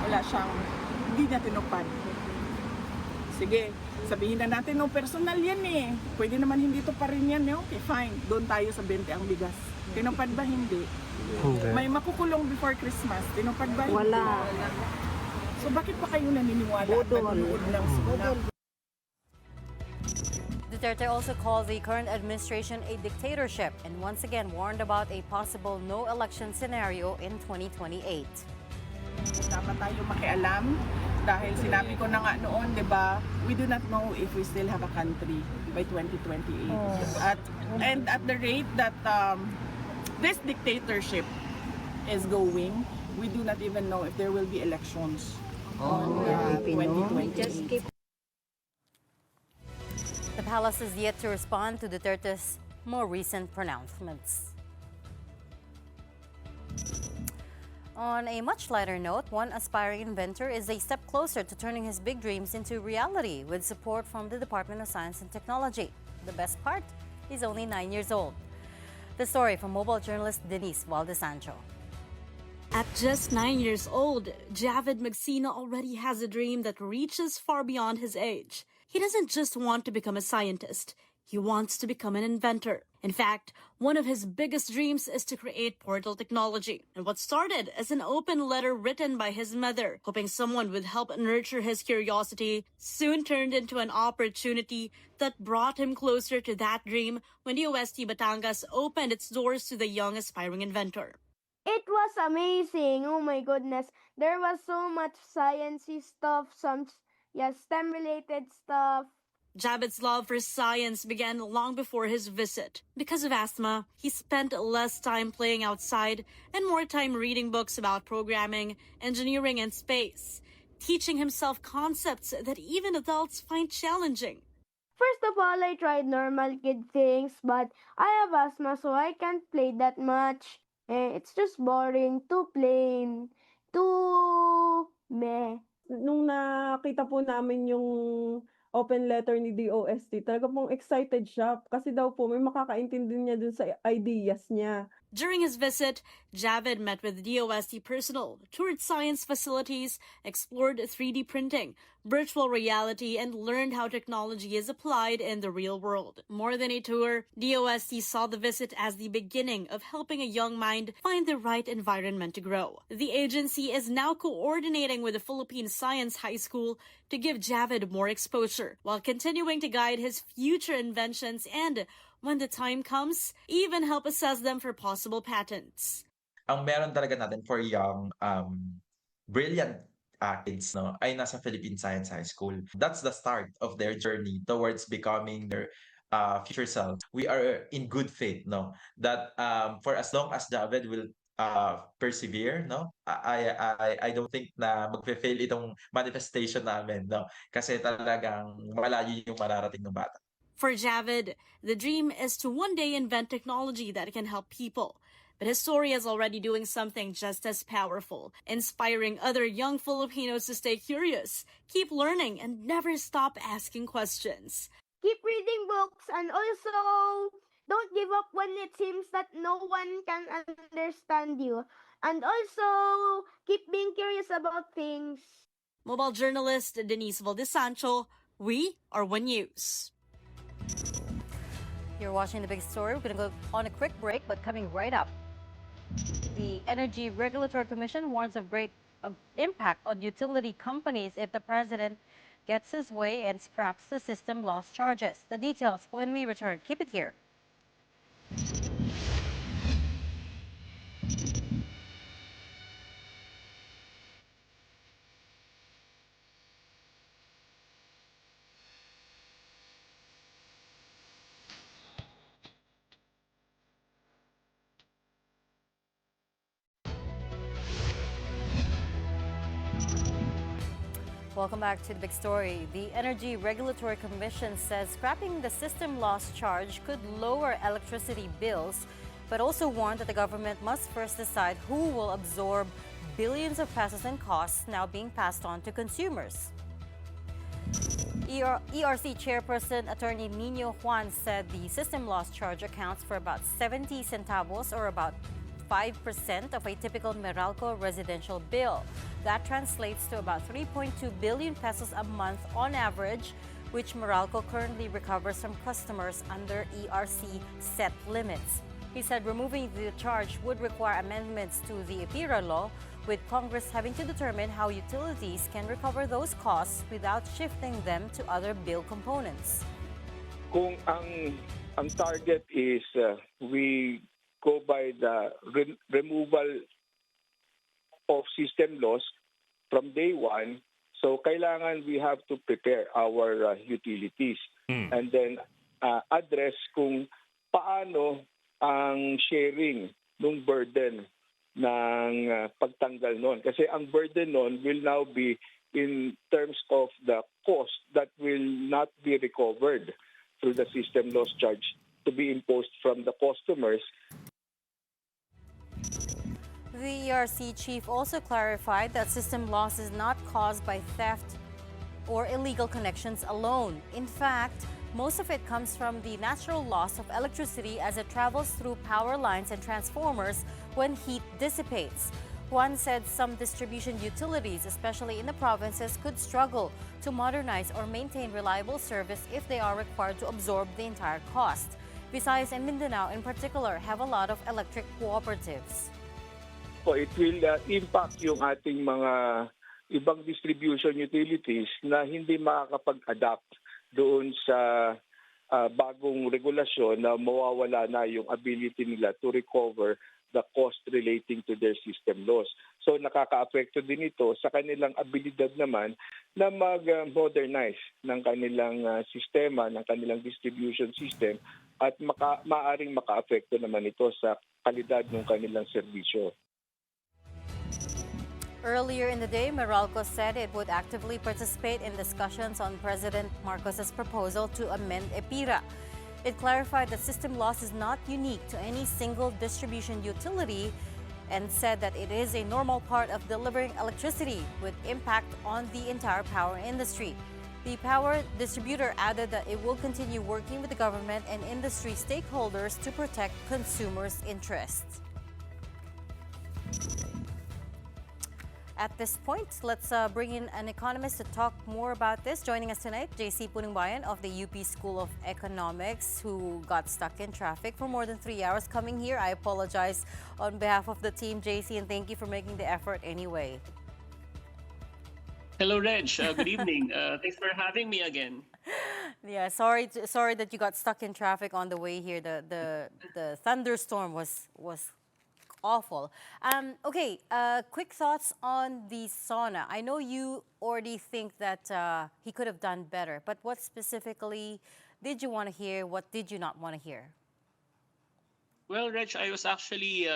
Wala siyang, hindi niya tinupad. Sige, sabihin na natin, no, personal yan eh. Pwede naman hindi to pa rin yan. Eh. Okay, fine. Doon tayo sa 20 ang bigas. Tinupad ba? Hindi. May makukulong before Christmas. Tinupad ba? Wala. So bakit pa kayo naniniwala at nanonood ng SONA? Duterte also called the current administration a dictatorship and once again warned about a possible no-election scenario in 2028. Dapat tayo makialam dahil sinabi ko na nga noon, di ba, we do not know if we still have a country by 2028. And at the rate that this dictatorship is going, we do not even know if there will be elections on 2028. The palace is yet to respond to Duterte's more recent pronouncements. On a much lighter note, one aspiring inventor is a step closer to turning his big dreams into reality with support from the Department of Science and Technology. The best part? He's only 9 years old. The story from mobile journalist Denise Valdesancho. At just 9 years old, Javid Magsina already has a dream that reaches far beyond his age. He doesn't just want to become a scientist. he wants to become an inventor. In fact, one of his biggest dreams is to create portal technology. And what started as an open letter written by his mother, hoping someone would help nurture his curiosity, soon turned into an opportunity that brought him closer to that dream when the OST Batangas opened its doors to the young aspiring inventor. It was amazing. Oh my goodness. There was so much sciencey stuff, some STEM related stuff. Javid's love for science began long before his visit. Because of asthma, he spent less time playing outside and more time reading books about programming, engineering, and space, teaching himself concepts that even adults find challenging. First of all, I tried normal kid things, but I have asthma, so I can't play that much. It's just boring, too plain, too meh. Nung nakita po namin yung open letter ni DOST, talaga pong excited siya kasi daw po may makakaintindi niya dun sa ideas niya. During his visit, Javid met with DOST personnel, toured science facilities, explored 3D printing, virtual reality, and learned how technology is applied in the real world. More than a tour, DOST saw the visit as the beginning of helping a young mind find the right environment to grow. The agency is now coordinating with the Philippine Science High School to give Javid more exposure, while continuing to guide his future inventions and, when the time comes, even help assess them for possible patents. Ang meron talaga natin for young, brilliant kids, no, ay nasa Philippine Science High School. That's the start of their journey towards becoming their future selves. We are in good faith, no, that for as long as Javid will persevere, no, I don't think na magfe-fail itong manifestation namin, no, kasi talagang malayo yung mararating ng bata. For Javid, the dream is to one day invent technology that can help people. But his story is already doing something just as powerful, inspiring other young Filipinos to stay curious, keep learning, and never stop asking questions. Keep reading books and also don't give up when it seems that no one can understand you. And also keep being curious about things. Mobile journalist Denise Valdesancho, we are One News. You're watching The Big Story. We're going to go on a quick break, but coming right up, the Energy Regulatory Commission warns of great impact on utility companies if the president gets his way and scraps the system loss charges. The details when we return. Keep it here. Welcome back to The Big Story. The Energy Regulatory Commission says scrapping the system loss charge could lower electricity bills, but also warned that the government must first decide who will absorb billions of pesos in costs now being passed on to consumers. ERC Chairperson Attorney Nino Juan said the system loss charge accounts for about 70 centavos or about 5% of a typical Meralco residential bill. That translates to about 3.2 billion pesos a month on average, which Meralco currently recovers from customers under ERC set limits. He said removing the charge would require amendments to the EPIRA law, with Congress having to determine how utilities can recover those costs without shifting them to other bill components. Kung ang target is we go by the removal of system loss from day one, so kailangan we have to prepare our utilities and then address kung paano ang sharing ng burden ng pagtanggal nun. Kasi ang burden nun will now be in terms of the cost that will not be recovered through the system loss charge to be imposed from the customers. The ERC chief also clarified that system loss is not caused by theft or illegal connections alone. In fact, most of it comes from the natural loss of electricity as it travels through power lines and transformers when heat dissipates. Juan said some distribution utilities, especially in the provinces, could struggle to modernize or maintain reliable service if they are required to absorb the entire cost. Visayas and Mindanao in particular have a lot of electric cooperatives. It will impact yung ating mga ibang distribution utilities na hindi makakapag-adapt doon sa bagong regulasyon na mawawala na yung ability nila to recover the cost relating to their system loss. So nakaka-apekto din ito sa kanilang abilidad naman na mag-modernize ng kanilang sistema, ng kanilang distribution system at maaring maka-apekto naman ito sa kalidad ng kanilang serbisyo. Earlier in the day, Meralco said it would actively participate in discussions on President Marcos's proposal to amend EPIRA. It clarified that system loss is not unique to any single distribution utility and said that it is a normal part of delivering electricity with impact on the entire power industry. The power distributor added that it will continue working with the government and industry stakeholders to protect consumers' interests. At this point, let's bring in an economist to talk more about this. Joining us tonight, JC Puningbayan of the UP School of Economics, who got stuck in traffic for more than 3 hours coming here. I apologize on behalf of the team, JC, and thank you for making the effort anyway. Hello, Reg. Good evening. Thanks for having me again. Yeah, sorry that you got stuck in traffic on the way here. The thunderstorm was awful. Okay, quick thoughts on the SONA. I know you already think that he could have done better, but what specifically did you want to hear? What did you not want to hear? Well, Reg, I was actually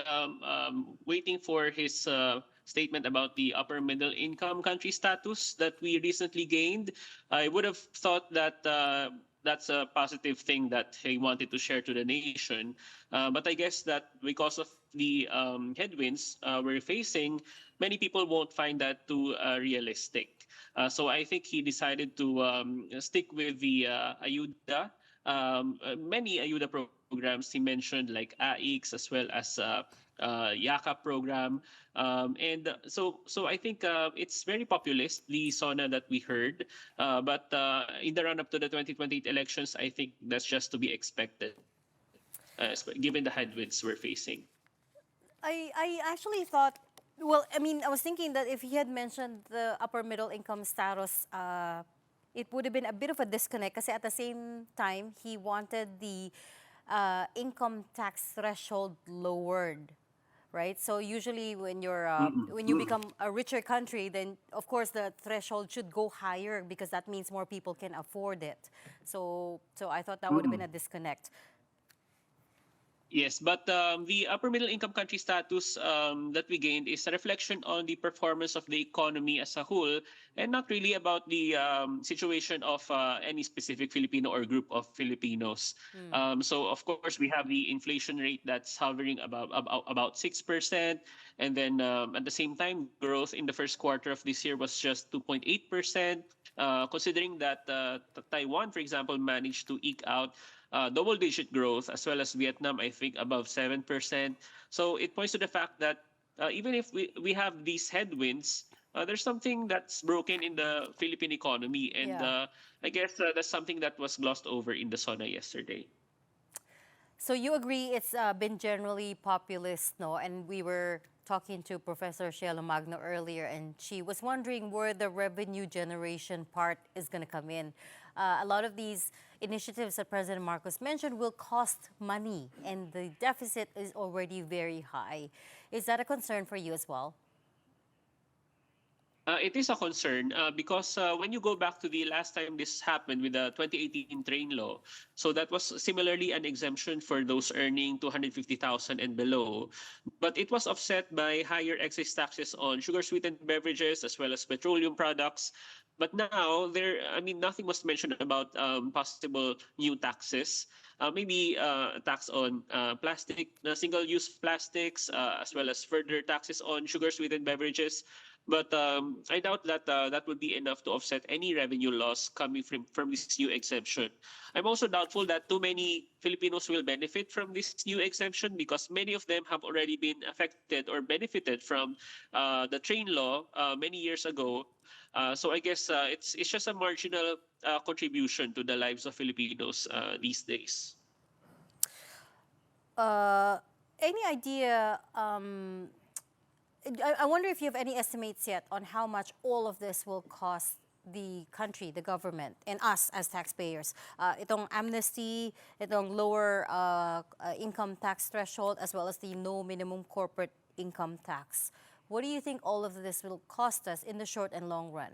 waiting for his statement about the upper middle income country status that we recently gained. I would have thought that that's a positive thing that he wanted to share to the nation. But I guess that because of the headwinds we're facing, many people won't find that too realistic. So I think he decided to stick with the ayuda, many ayuda programs he mentioned, like AIX as well as YAKA program. So I think it's very populist, the SONA that we heard. But in the run-up to the 2028 elections, I think that's just to be expected, given the headwinds we're facing. I actually thought, well, I mean, I was thinking that if he had mentioned the upper middle income status, it would have been a bit of a disconnect kasi at the same time, he wanted the income tax threshold lowered. Right, so usually when you become a richer country, then of course the threshold should go higher because that means more people can afford it. So I thought that would have been a disconnect. Yes, but the upper middle income country status that we gained is a reflection on the performance of the economy as a whole and not really about the situation of any specific Filipino or group of Filipinos. So, of course, we have the inflation rate that's hovering about 6%. And then at the same time, growth in the first quarter of this year was just 2.8%. Considering that Taiwan, for example, managed to eke out double-digit growth, as well as Vietnam, I think, above 7%. So it points to the fact that even if we have these headwinds, there's something that's broken in the Philippine economy. And I guess that's something that was glossed over in the SONA yesterday. So you agree it's been generally populist, no? And we were talking to Professor Cielo Magno earlier, and she was wondering where the revenue generation part is going to come in. A lot of these initiatives that President Marcos mentioned will cost money, and the deficit is already very high. Is that a concern for you as well? It is a concern because when you go back to the last time this happened with the 2018 train law, so that was similarly an exemption for those earning 250,000 and below. But it was offset by higher excise taxes on sugar-sweetened beverages as well as petroleum products. But now, nothing was mentioned about possible new taxes. Maybe a tax on plastic, single-use plastics, as well as further taxes on sugar-sweetened beverages. But I doubt that that would be enough to offset any revenue loss coming from this new exemption. I'm also doubtful that too many Filipinos will benefit from this new exemption because many of them have already been affected or benefited from the train law many years ago. So I guess it's just a marginal contribution to the lives of Filipinos these days. Any idea? I wonder if you have any estimates yet on how much all of this will cost the country, the government, and us as taxpayers. Itong amnesty, itong lower income tax threshold, as well as the no minimum corporate income tax. What do you think all of this will cost us in the short and long run?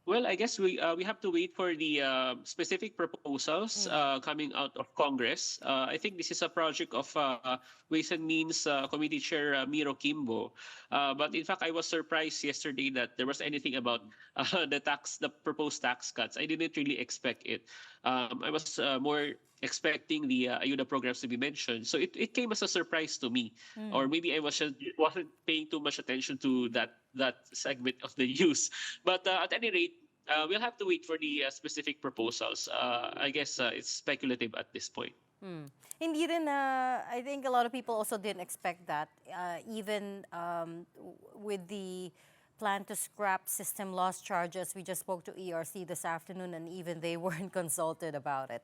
Well, I guess we have to wait for the specific proposals coming out of Congress. I think this is a project of Ways and Means Committee Chair Miro Kimbo. But in fact, I was surprised yesterday that there was anything about the proposed tax cuts. I didn't really expect it. I was more expecting the ayuda programs to be mentioned. So it came as a surprise to me. Or maybe I wasn't paying too much attention to that segment of the news. But at any rate, we'll have to wait for the specific proposals. I guess it's speculative at this point. Hindi rin, I think a lot of people also didn't expect that. Even with the plan to scrap system loss charges, we just spoke to ERC this afternoon and even they weren't consulted about it.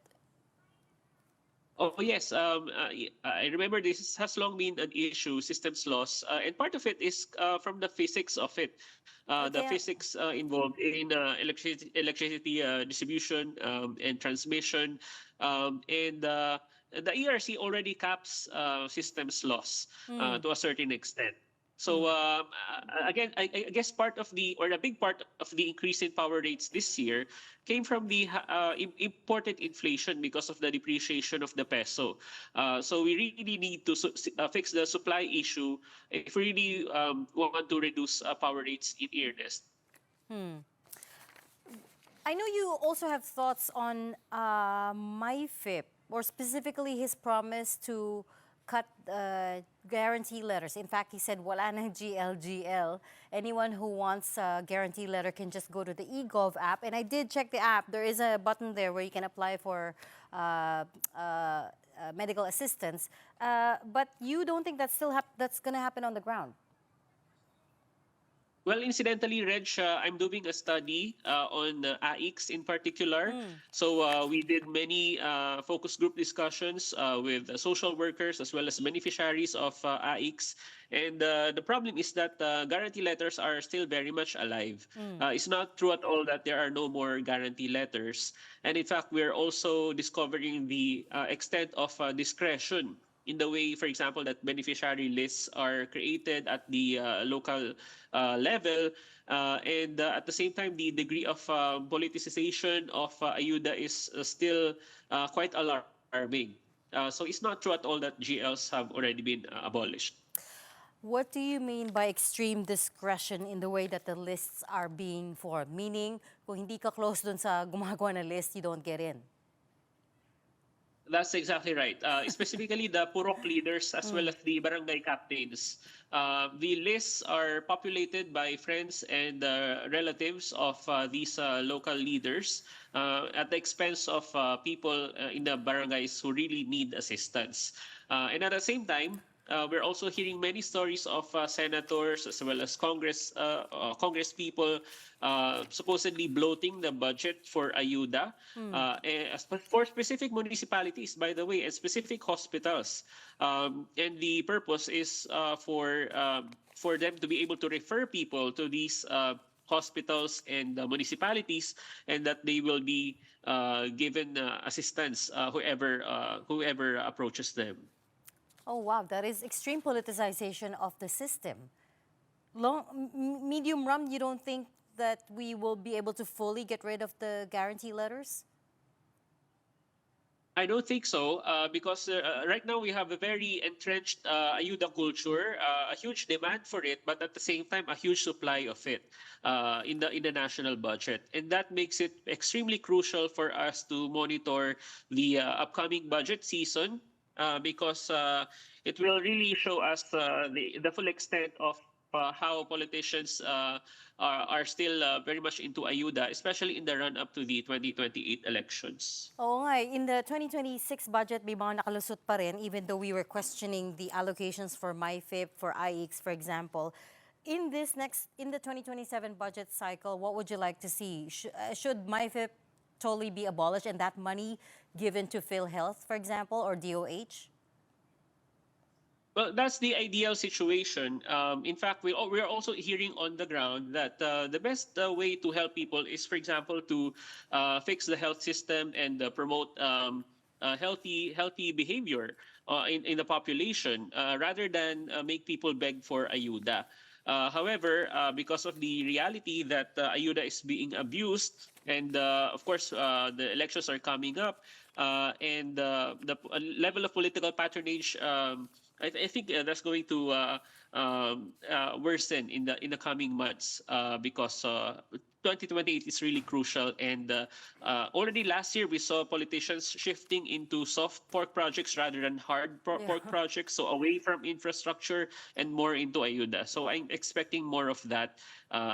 Oh, yes. I remember this has long been an issue, systems loss. And part of it is from the physics of it. The physics involved in electricity distribution and transmission. And the ERC already caps systems loss to a certain extent. So again, I guess a big part of the increase in power rates this year came from the imported inflation because of the depreciation of the peso. So we really need to fix the supply issue if we really want to reduce power rates in earnest. I know you also have thoughts on MyFIP, or specifically his promise to cut guarantee letters. In fact, he said, wala nang GL. Anyone who wants a guarantee letter can just go to the eGov app. And I did check the app. There is a button there where you can apply for medical assistance. But you don't think that's going to happen on the ground? Well, incidentally, Reg, I'm doing a study on AIX in particular. So we did many focus group discussions with social workers as well as beneficiaries of AIX. And the problem is that guarantee letters are still very much alive. It's not true at all that there are no more guarantee letters. And in fact, we're also discovering the extent of discretion in the way, for example, that beneficiary lists are created at the local level. And at the same time, the degree of politicization of ayuda is still quite alarming. So it's not true at all that GLs have already been abolished. What do you mean by extreme discretion in the way that the lists are being formed? Meaning, kung hindi ka close dun sa gumagawa na list, you don't get in. That's exactly right. Specifically, the Purok leaders as well as the barangay captains. The lists are populated by friends and relatives of these local leaders at the expense of people in the barangays who really need assistance. And at the same time, we're also hearing many stories of senators as well as Congress people supposedly bloating the budget for ayuda for specific municipalities, by the way, and specific hospitals. And the purpose is for them to be able to refer people to these hospitals and municipalities, and that they will be given assistance whoever approaches them. Oh, wow, that is extreme politicization of the system. Medium run, you don't think that we will be able to fully get rid of the guarantee letters? I don't think so, because right now we have a very entrenched ayuda culture, a huge demand for it, but at the same time, a huge supply of it in the national budget. And that makes it extremely crucial for us to monitor the upcoming budget season, because it will really show us the full extent of how politicians are still very much into ayuda, especially in the run-up to the 2028 elections. Oo nga, in the 2026 budget, may mga nakalusot pa rin, even though we were questioning the allocations for MyFIP, for IEX, for example. In the 2027 budget cycle, what would you like to see? Should MyFIP totally be abolished and that money given to PhilHealth, for example, or DOH? Well, that's the ideal situation. In fact, we're also hearing on the ground that the best way to help people is, for example, to fix the health system and promote healthy behavior in the population rather than make people beg for ayuda. However, because of the reality that ayuda is being abused, and of course, the elections are coming up, and the level of political patronage. I think that's going to worsen in the coming months because 2028 is really crucial. And already last year we saw politicians shifting into soft pork projects rather than hard pork projects, so away from infrastructure and more into ayuda. So I'm expecting more of that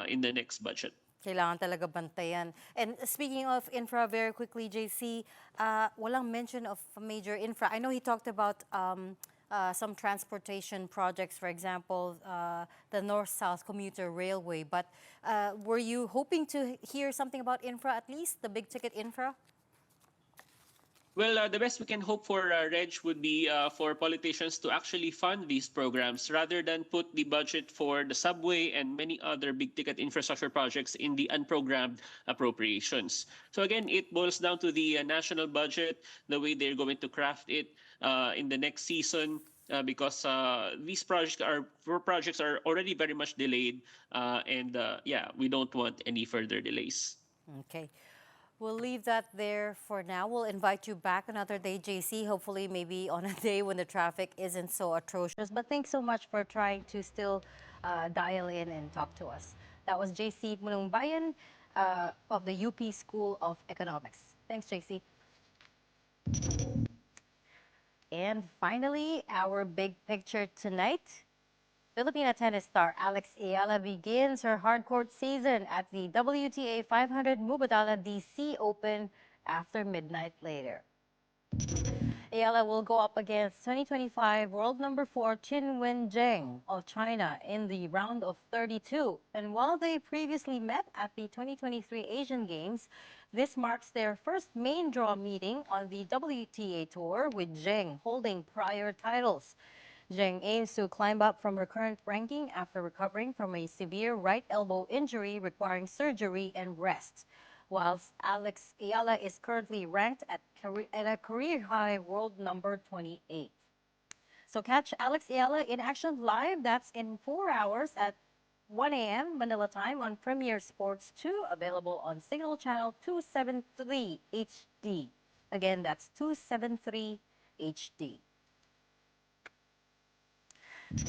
in the next budget. Kailangan talaga bantayan. And speaking of infra, very quickly, JC, walang mention of major infra. I know he talked about some transportation projects, for example, the North-South commuter railway. But were you hoping to hear something about infra at least, the big ticket infra? Well, the best we can hope for, Reg, would be for politicians to actually fund these programs rather than put the budget for the subway and many other big-ticket infrastructure projects in the unprogrammed appropriations. So again, it boils down to the national budget, the way they're going to craft it in the next season. Because these projects are already very much delayed, and yeah, we don't want any further delays. Okay. We'll leave that there for now. We'll invite you back another day, JC, hopefully maybe on a day when the traffic isn't so atrocious. But thanks so much for trying to still dial in and talk to us. That was JC Munungbayan of the UP School of Economics. Thanks, JC. And finally, our big picture tonight. Filipina tennis star Alex Ayala begins her hardcourt season at the WTA 500 Mubadala DC Open after midnight later. Ayala will go up against 2025 world number 4 Qin Wen-jing of China in the round of 32. And while they previously met at the 2023 Asian Games, this marks their first main draw meeting on the WTA Tour, with Zheng holding prior titles. Zheng aims to climb up from her current ranking after recovering from a severe right elbow injury requiring surgery and rest, whilst Alex Ayala is currently ranked at a career-high world number 28. So catch Alex Ayala in action live. That's in 4 hours at 1 a.m. Manila time on Premier Sports 2, available on Signal Channel 273 HD. Again, that's 273 HD.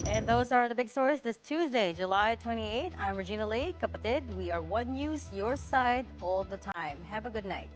And those are the big stories this Tuesday, July 28th. I'm Regina Lay, kapatid. We are One News, your side all the time. Have a good night.